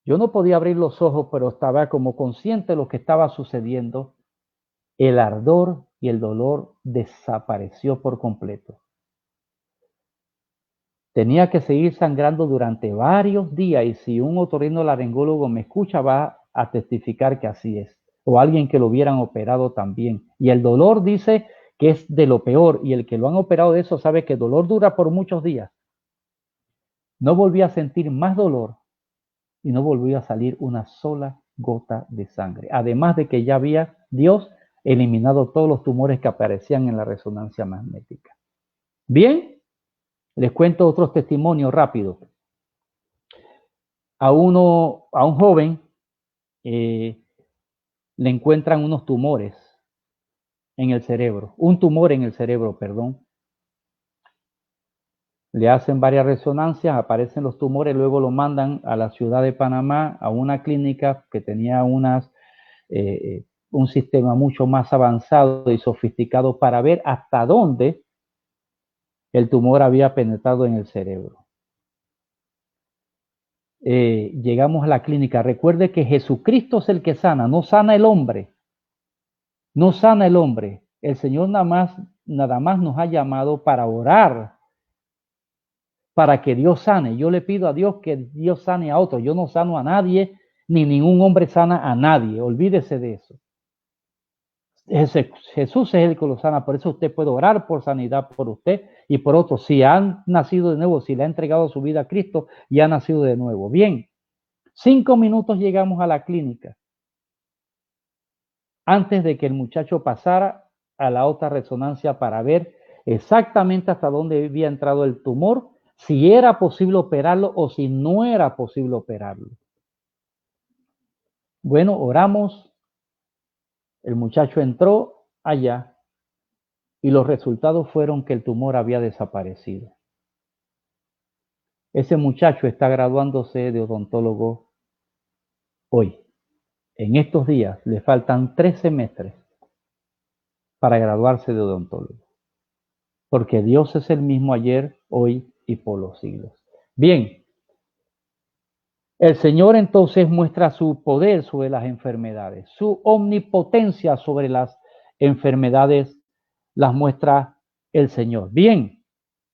yo no podía abrir los ojos, pero estaba como consciente de lo que estaba sucediendo. El ardor y el dolor desapareció por completo. Tenía que seguir sangrando durante varios días y si un otorrinolaringólogo me escucha va a testificar que así es. O alguien que lo hubieran operado también. Y el dolor dice que es de lo peor y el que lo han operado de eso sabe que el dolor dura por muchos días. No volví a sentir más dolor y no volvió a salir una sola gota de sangre. Además de que ya había Dios eliminado todos los tumores que aparecían en la resonancia magnética. Bien, les cuento otros testimonios rápidos. A un joven le encuentran unos tumores en el cerebro, un tumor en el cerebro, perdón. Le hacen varias resonancias, aparecen los tumores, luego lo mandan a la ciudad de Panamá, a una clínica que tenía un sistema mucho más avanzado y sofisticado para ver hasta dónde el tumor había penetrado en el cerebro. Llegamos a la clínica. Recuerde que Jesucristo es el que sana, no sana el hombre. No sana el hombre. El Señor nada más nos ha llamado para orar, para que Dios sane. Yo le pido a Dios que Dios sane a otro. Yo no sano a nadie, ni ningún hombre sana a nadie. Olvídese de eso. Jesús es el que lo sana, por eso usted puede orar por sanidad por usted y por otros. Si han nacido de nuevo, si le ha entregado su vida a Cristo y ha nacido de nuevo. Bien, 5 minutos llegamos a la clínica antes de que el muchacho pasara a la otra resonancia para ver exactamente hasta dónde había entrado el tumor, si era posible operarlo o si no era posible operarlo. Bueno, oramos, el muchacho entró allá y los resultados fueron que el tumor había desaparecido. Ese muchacho está graduándose de odontólogo hoy. En estos días le faltan 3 semestres para graduarse de odontólogo. Porque Dios es el mismo ayer, hoy y por los siglos. Bien, el Señor entonces muestra su poder sobre las enfermedades, su omnipotencia sobre las enfermedades las muestra el Señor. Bien,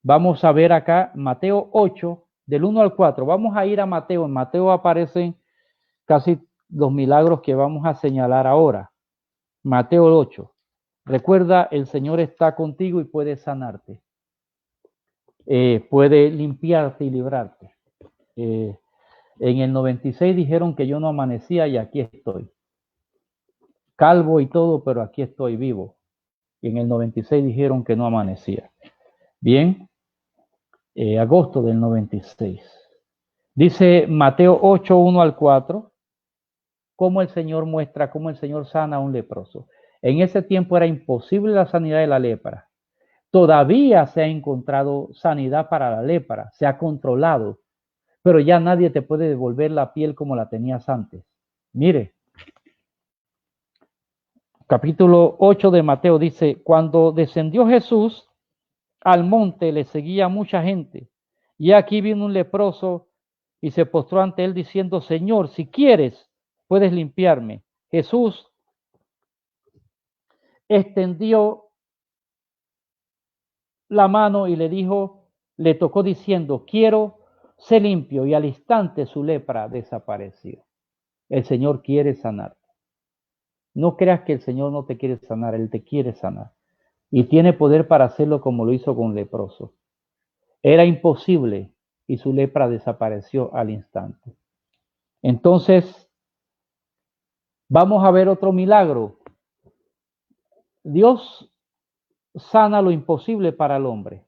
vamos a ver acá Mateo 8, del 1 al 4. Vamos a ir a Mateo. En Mateo aparecen casi los milagros que vamos a señalar ahora. Mateo 8. Recuerda, el Señor está contigo y puede sanarte. Puede limpiarte y librarte. En el 96 dijeron que yo no amanecía y aquí estoy. Calvo y todo, pero aquí estoy vivo. Y en el 96 dijeron que no amanecía. Bien, agosto del 96. Dice Mateo 8, 1 al 4, cómo el Señor muestra, cómo el Señor sana a un leproso. En ese tiempo era imposible la sanidad de la lepra. Todavía se ha encontrado sanidad para la lepra, se ha controlado, pero ya nadie te puede devolver la piel como la tenías antes. Mire, capítulo 8 de Mateo dice, cuando descendió Jesús al monte le seguía mucha gente, y aquí vino un leproso y se postró ante él diciendo, Señor, si quieres, puedes limpiarme. Jesús extendió la mano y le tocó diciendo, quiero ser limpio, y al instante su lepra desapareció. El Señor quiere sanar. No creas que el Señor no te quiere sanar, Él te quiere sanar. Y tiene poder para hacerlo como lo hizo con leproso. Era imposible y su lepra desapareció al instante. Entonces, vamos a ver otro milagro. Dios sana lo imposible para el hombre.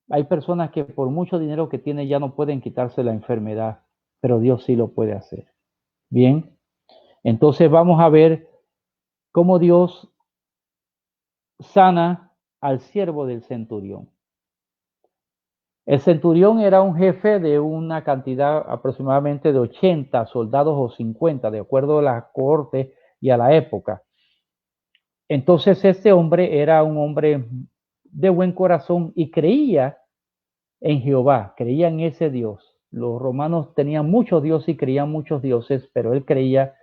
Hay personas que por mucho dinero que tienen ya no pueden quitarse la enfermedad, pero Dios sí lo puede hacer. Bien, entonces vamos a ver cómo Dios sana al siervo del centurión. El centurión era un jefe de una cantidad aproximadamente de 80 soldados o 50, de acuerdo a la corte y a la época. Entonces este hombre era un hombre de buen corazón y creía en Jehová, creía en ese Dios. Los romanos tenían muchos dioses y creían muchos dioses, pero él creía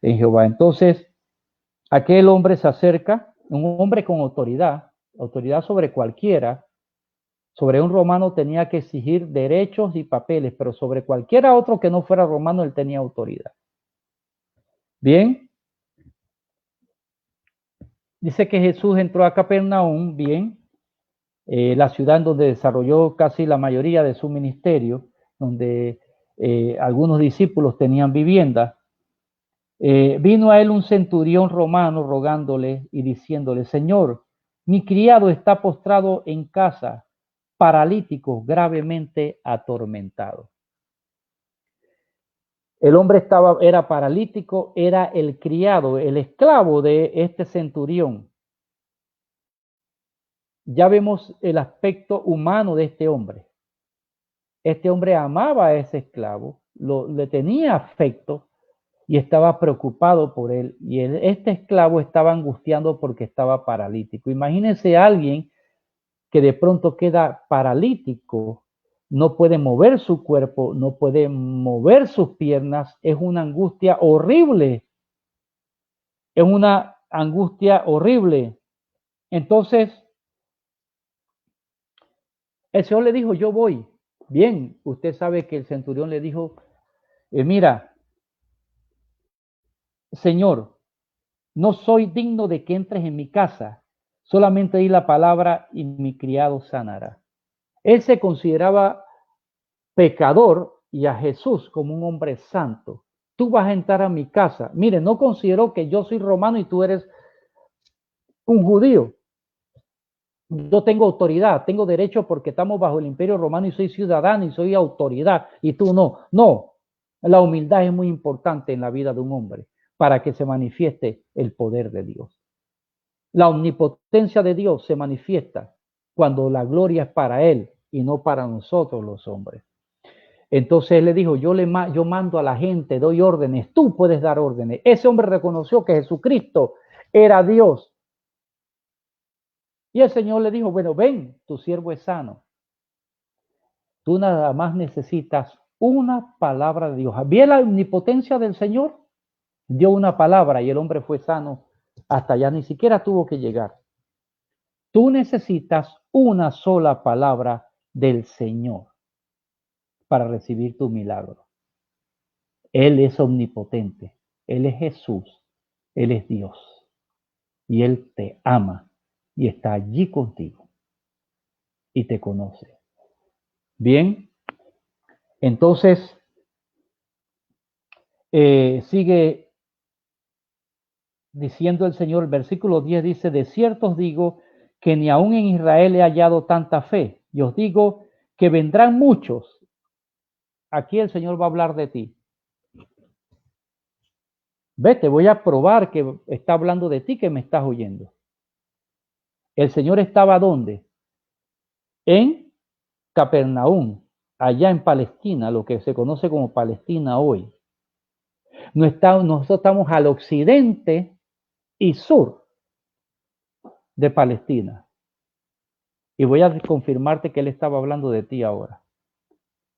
en Jehová. Entonces aquel hombre se acerca, un hombre con autoridad sobre cualquiera, Sobre un romano tenía que exigir derechos y papeles, pero sobre cualquiera otro que no fuera romano, él tenía autoridad. Bien. Dice que Jesús entró a Capernaum, bien, la ciudad en donde desarrolló casi la mayoría de su ministerio, donde algunos discípulos tenían vivienda. Vino a él un centurión romano rogándole y diciéndole: Señor, mi criado está postrado en casa, paralítico, gravemente atormentado. El hombre era paralítico, era el criado, el esclavo de este centurión. Ya vemos el aspecto humano de este hombre. Este hombre amaba a ese esclavo, le tenía afecto y estaba preocupado por él. Y este esclavo estaba angustiando porque estaba paralítico. Imagínense a alguien que de pronto queda paralítico, no puede mover su cuerpo, no puede mover sus piernas. Es una angustia horrible. Es una angustia horrible. Entonces, el Señor le dijo: yo voy. Bien, usted sabe que el centurión le dijo: mira, Señor, no soy digno de que entres en mi casa, solamente di la palabra y mi criado sanará. Él se consideraba pecador y a Jesús como un hombre santo. Tú vas a entrar a mi casa. Mire, no considero que yo soy romano y tú eres un judío. Yo tengo autoridad, tengo derecho porque estamos bajo el imperio romano y soy ciudadano y soy autoridad y tú no. No, la humildad es muy importante en la vida de un hombre para que se manifieste el poder de Dios. La omnipotencia de Dios se manifiesta cuando la gloria es para Él y no para nosotros los hombres. Entonces él le dijo: yo mando a la gente, doy órdenes, tú puedes dar órdenes. Ese hombre reconoció que Jesucristo era Dios. Y el Señor le dijo: bueno, ven, tu siervo es sano. Tú nada más necesitas una palabra de Dios. ¿Vio la omnipotencia del Señor? Dio una palabra y el hombre fue sano hasta allá, ni siquiera tuvo que llegar. Tú necesitas una sola palabra del Señor para recibir tu milagro. Él es omnipotente, Él es Jesús, Él es Dios y Él te ama y está allí contigo y te conoce. Bien, entonces sigue diciendo el Señor, el versículo 10 dice: de cierto os digo que ni aún en Israel he hallado tanta fe, y os digo que vendrán muchos. Aquí el Señor va a hablar de ti. Vete, voy a probar que está hablando de ti, que me estás oyendo. El Señor estaba ¿dónde? En Capernaum, allá en Palestina, lo que se conoce como Palestina hoy. Nosotros estamos al occidente y sur de Palestina. Y voy a confirmarte que él estaba hablando de ti ahora.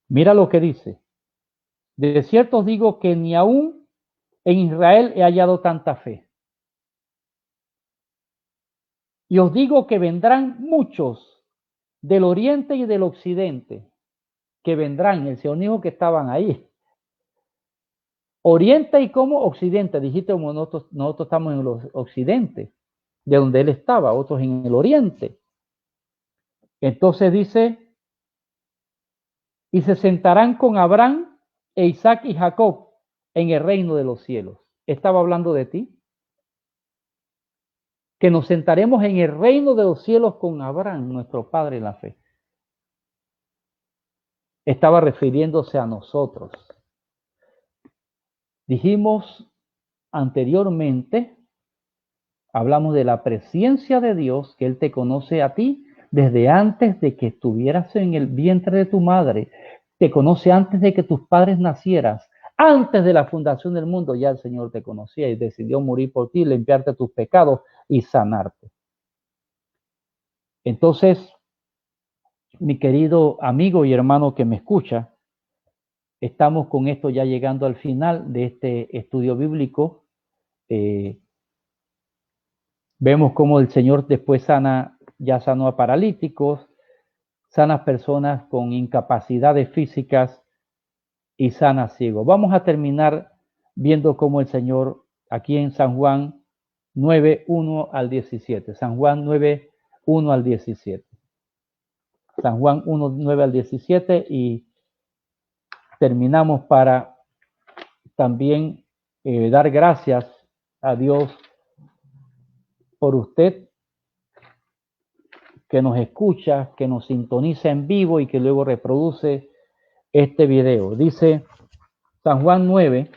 Mira lo que dice: de cierto os digo que ni aún en Israel he hallado tanta fe. Y os digo que vendrán muchos del oriente y del occidente, que vendrán. El Señor dijo que estaban ahí. Oriente y como occidente, dijiste, como nosotros estamos en los occidente, de donde él estaba, otros en el oriente. Entonces dice: y se sentarán con Abraham e Isaac y Jacob en el reino de los cielos. Estaba hablando de ti. Que nos sentaremos en el reino de los cielos con Abraham, nuestro padre en la fe. Estaba refiriéndose a nosotros. Dijimos anteriormente, hablamos de la presencia de Dios, que Él te conoce a ti desde antes de que estuvieras en el vientre de tu madre. Te conoce antes de que tus padres nacieras. Antes de la fundación del mundo ya el Señor te conocía y decidió morir por ti, limpiarte tus pecados y sanarte. Entonces, mi querido amigo y hermano que me escucha, estamos con esto ya llegando al final de este estudio bíblico. Vemos cómo el Señor después ya sanó a paralíticos, sanas personas con incapacidades físicas y sanas ciegos. Vamos a terminar viendo cómo el Señor aquí en San Juan 9, 1 al 17. San Juan 9, 1 al 17. San Juan 1, 9 al 17 y terminamos para también dar gracias a Dios por usted que nos escucha, que nos sintoniza en vivo y que luego reproduce este video. Dice San Juan 9,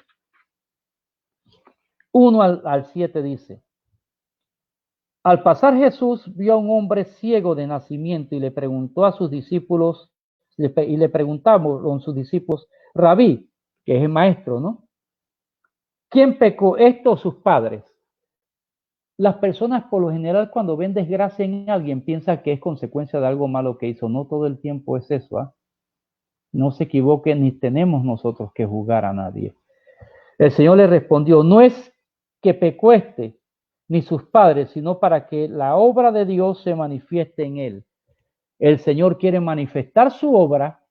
1 al 7 dice: al pasar Jesús vio a un hombre ciego de nacimiento y le preguntó a sus discípulos, y le preguntamos con sus discípulos, Rabí, que es el maestro, ¿no? ¿Quién pecó, esto o sus padres? Las personas por lo general cuando ven desgracia en alguien piensan que es consecuencia de algo malo que hizo. No todo el tiempo es eso, ¿eh? No se equivoque, ni tenemos nosotros que juzgar a nadie. El Señor le respondió, no es que pecó ni sus padres, sino para que la obra de Dios se manifieste en él. El Señor quiere manifestar su obra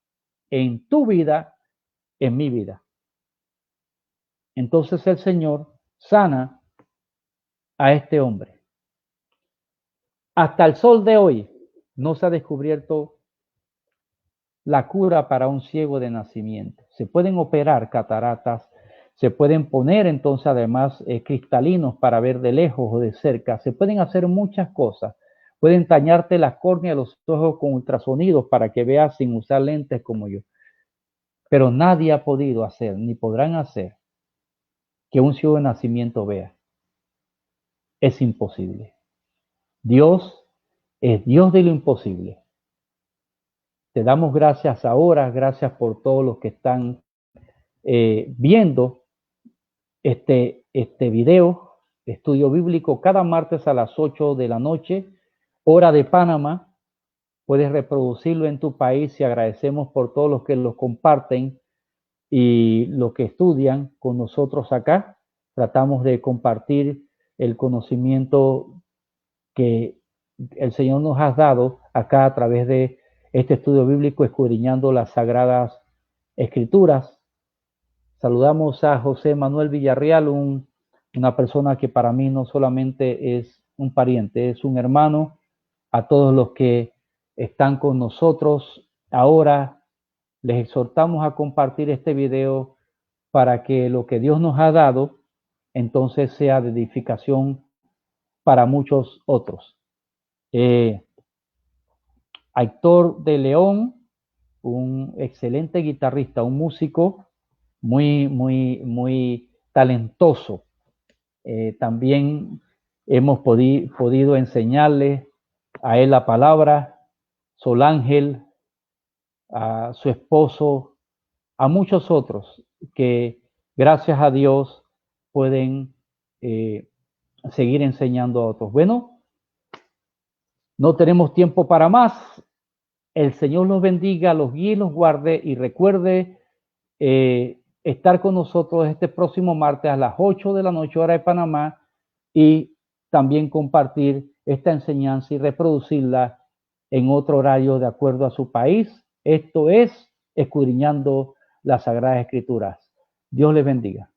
en tu vida, en mi vida. Entonces el Señor sana a este hombre. Hasta el sol de hoy no se ha descubierto la cura para un ciego de nacimiento. Se pueden operar cataratas, se pueden poner entonces además cristalinos para ver de lejos o de cerca, se pueden hacer muchas cosas. Pueden tañarte las córneas de los ojos con ultrasonidos para que veas sin usar lentes como yo. Pero nadie ha podido hacer, ni podrán hacer, que un ciego de nacimiento vea. Es imposible. Dios es Dios de lo imposible. Te damos gracias ahora, gracias por todos los que están viendo este video, estudio bíblico, cada martes a las 8 de la noche, hora de Panamá. Puedes reproducirlo en tu país y agradecemos por todos los que lo comparten y los que estudian con nosotros acá. Tratamos de compartir el conocimiento que el Señor nos ha dado acá a través de este estudio bíblico, escudriñando las Sagradas Escrituras. Saludamos a José Manuel Villarreal, una persona que para mí no solamente es un pariente, es un hermano. A todos los que están con nosotros ahora, les exhortamos a compartir este video para que lo que Dios nos ha dado entonces sea de edificación para muchos otros. Aitor de León, un excelente guitarrista, un músico muy talentoso. También hemos podido enseñarle a él la palabra, Solángel, a su esposo, a muchos otros que gracias a Dios pueden seguir enseñando a otros. Bueno, no tenemos tiempo para más. El Señor los bendiga, los guíe y los guarde, y recuerde estar con nosotros este próximo martes a las 8 de la noche, hora de Panamá, y también compartir esta enseñanza y reproducirla en otro horario de acuerdo a su país. Esto es Escudriñando las Sagradas Escrituras. Dios les bendiga.